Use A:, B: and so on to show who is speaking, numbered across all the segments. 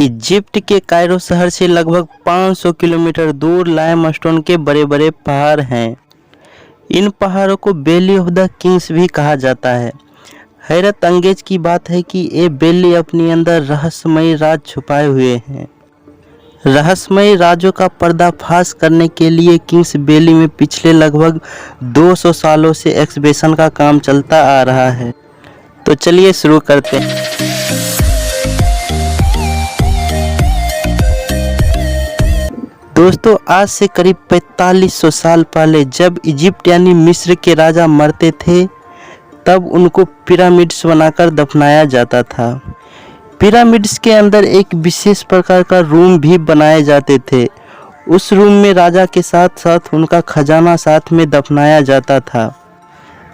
A: Egypt के Cairo शहर से लगभग 500 किलोमीटर दूर लाइमस्टोन के बड़े बड़े पहाड़ हैं। इन पहाड़ों को वैली ऑफ द किंग्स भी कहा जाता है। हैरत अंगेज की बात है कि ये वैली अपने अंदर रहस्यमयी राज छुपाए हुए हैं। रहस्यमयी राजों का पर्दाफाश करने के लिए किंग्स वैली में पिछले लगभग 200 सालों से एक्सकवेशन का काम चलता आ रहा है। तो चलिए शुरू करते हैं। दोस्तों, आज से करीब 4500 साल पहले जब इजिप्ट यानी मिस्र के राजा मरते थे, तब उनको पिरामिड्स बनाकर दफनाया जाता था। पिरामिड्स के अंदर एक विशेष प्रकार का रूम भी बनाए जाते थे। उस रूम में राजा के साथ साथ उनका खजाना साथ में दफनाया जाता था।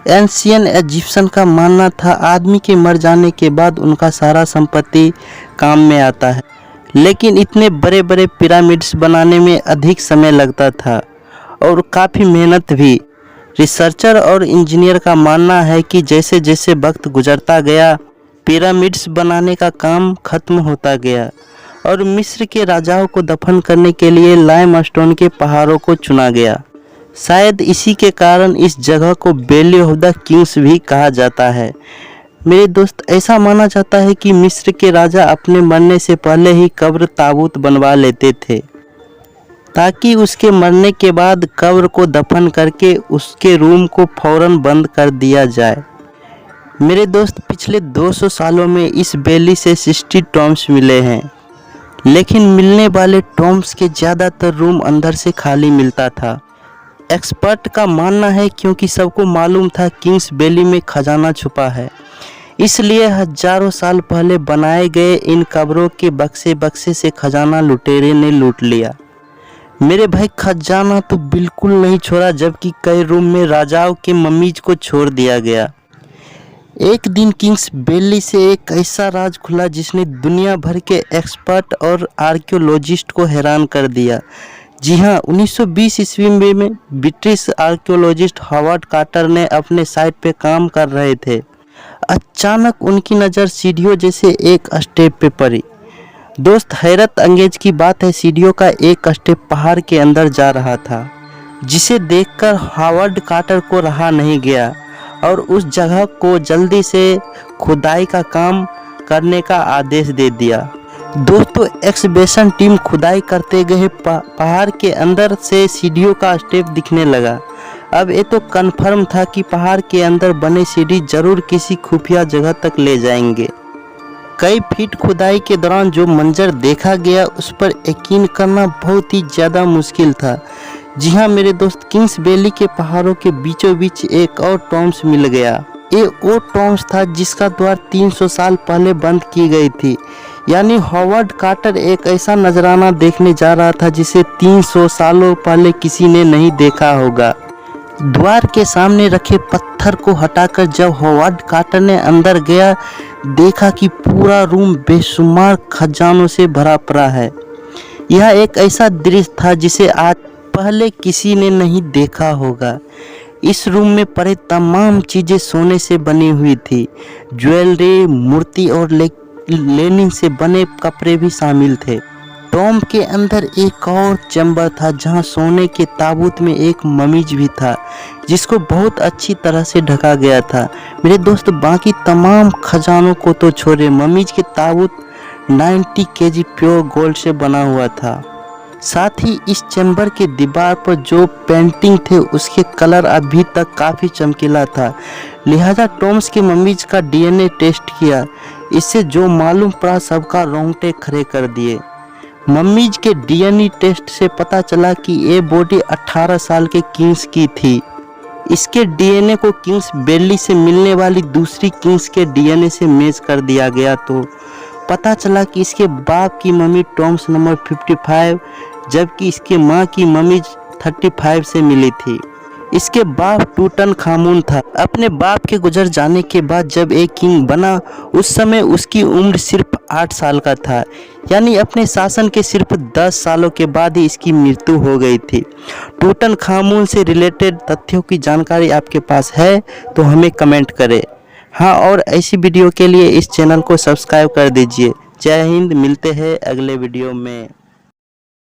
A: एंशियन इजिप्शियन का मानना था आदमी के मर जाने के बाद उनका सारा संपत्ति काम में आता है, लेकिन इतने बड़े बड़े पिरामिड्स बनाने में अधिक समय लगता था और काफ़ी मेहनत भी। रिसर्चर और इंजीनियर का मानना है कि जैसे जैसे वक्त गुजरता गया, पिरामिड्स बनाने का काम खत्म होता गया और मिस्र के राजाओं को दफन करने के लिए लाइमस्टोन के पहाड़ों को चुना गया। शायद इसी के कारण इस जगह को वैली ऑफ द किंग्स भी कहा जाता है। मेरे दोस्त, ऐसा माना जाता है कि मिस्र के राजा अपने मरने से पहले ही कब्र ताबूत बनवा लेते थे, ताकि उसके मरने के बाद कब्र को दफन करके उसके रूम को फौरन बंद कर दिया जाए। मेरे दोस्त, पिछले 200 सालों में इस वैली से 60 टॉम्ब्स मिले हैं, लेकिन मिलने वाले टॉम्ब्स के ज़्यादातर रूम अंदर से खाली मिलता था। एक्सपर्ट का मानना है क्योंकि सबको मालूम था किंग्स वैली में खजाना छुपा है, इसलिए हजारों साल पहले बनाए गए इन कब्रों के बक्से बक्से से खजाना लुटेरे ने लूट लिया। मेरे भाई, खजाना तो बिल्कुल नहीं छोड़ा, जबकि कई रूम में राजाओं के मम्मीज को छोड़ दिया गया। एक दिन किंग्स वैली से एक ऐसा राज खुला जिसने दुनिया भर के एक्सपर्ट और आर्कियोलॉजिस्ट को हैरान कर दिया। जी हाँ, 1920 ईस्वी में ब्रिटिश आर्कियोलॉजिस्ट हॉवर्ड कार्टर ने अपने साइट पे काम कर रहे थे। अचानक उनकी नज़र सीढ़ियों जैसे एक स्टेप पे पड़ी। दोस्त, हैरत अंगेज की बात है, सीढ़ियों का एक स्टेप पहाड़ के अंदर जा रहा था, जिसे देखकर हॉवर्ड कार्टर को रहा नहीं गया और उस जगह को जल्दी से खुदाई का काम करने का आदेश दे दिया। दोस्तों, एक्सकवेशन टीम खुदाई करते गए पहाड़ के अंदर से सीढ़ियों का स्टेप दिखने लगा। अब ये तो कन्फर्म था कि पहाड़ के अंदर बने सीढ़ी जरूर किसी खुफिया जगह तक ले जाएंगे। कई फीट खुदाई के दौरान जो मंजर देखा गया, उस पर यकीन करना बहुत ही ज़्यादा मुश्किल था। जी हाँ मेरे दोस्त, किंग्स वैली के पहाड़ों के बीचों बीच एक और टॉम्ब्स मिल गया। ये वो टॉम्ब्स था जिसका द्वार 300 साल पहले बंद की गई थी। यानी हॉवर्ड कार्टर एक ऐसा नजराना देखने जा रहा था जिसे 300 सालों पहले किसी ने नहीं देखा होगा। द्वार के सामने रखे पत्थर को हटाकर जब हॉवर्ड कार्टर ने अंदर गया, देखा कि पूरा रूम बेशुमार खजानों से भरा पड़ा है। यह एक ऐसा दृश्य था जिसे आज पहले किसी ने नहीं देखा होगा। इस रूम में पड़े तमाम चीज़ें सोने से बनी हुई थी। ज्वेलरी, मूर्ति और लेनिन से बने कपड़े भी शामिल थे। टॉम्ब के अंदर एक और चैम्बर था जहां सोने के ताबूत में एक ममीज भी था, जिसको बहुत अच्छी तरह से ढका गया था। मेरे दोस्त, बाकी तमाम खजानों को तो छोड़े, ममीज के ताबूत 90 केजी प्योर गोल्ड से बना हुआ था। साथ ही इस चैम्बर के दीवार पर जो पेंटिंग थे उसके कलर अभी तक काफ़ी चमकीला था। लिहाजा टॉम्ब्स के ममीज का डीएनए टेस्ट किया। इससे जो मालूम पड़ा, सबका रोंगटे खड़े कर दिए। मम्मीज के डीएनए टेस्ट से पता चला कि ये बॉडी 18 साल के किंग्स की थी। इसके डीएनए को किंग्स वैली से मिलने वाली दूसरी किंग्स के डीएनए से मैच कर दिया गया, तो पता चला कि इसके बाप की मम्मी टॉम्ब्स नंबर 55, जबकि इसके माँ की मम्मी 35 से मिली थी। इसके बाप टूटनखामुन था। अपने बाप के गुजर जाने के बाद जब एक किंग बना, उस समय उसकी उम्र सिर्फ 8 साल का था, यानी अपने शासन के सिर्फ 10 सालों के बाद ही इसकी मृत्यु हो गई थी। टूटनखामुन से रिलेटेड तथ्यों की जानकारी आपके पास है तो हमें कमेंट करें। हाँ, और ऐसी वीडियो के लिए इस चैनल को सब्सक्राइब कर दीजिए। जय हिंद, मिलते हैं अगले वीडियो में।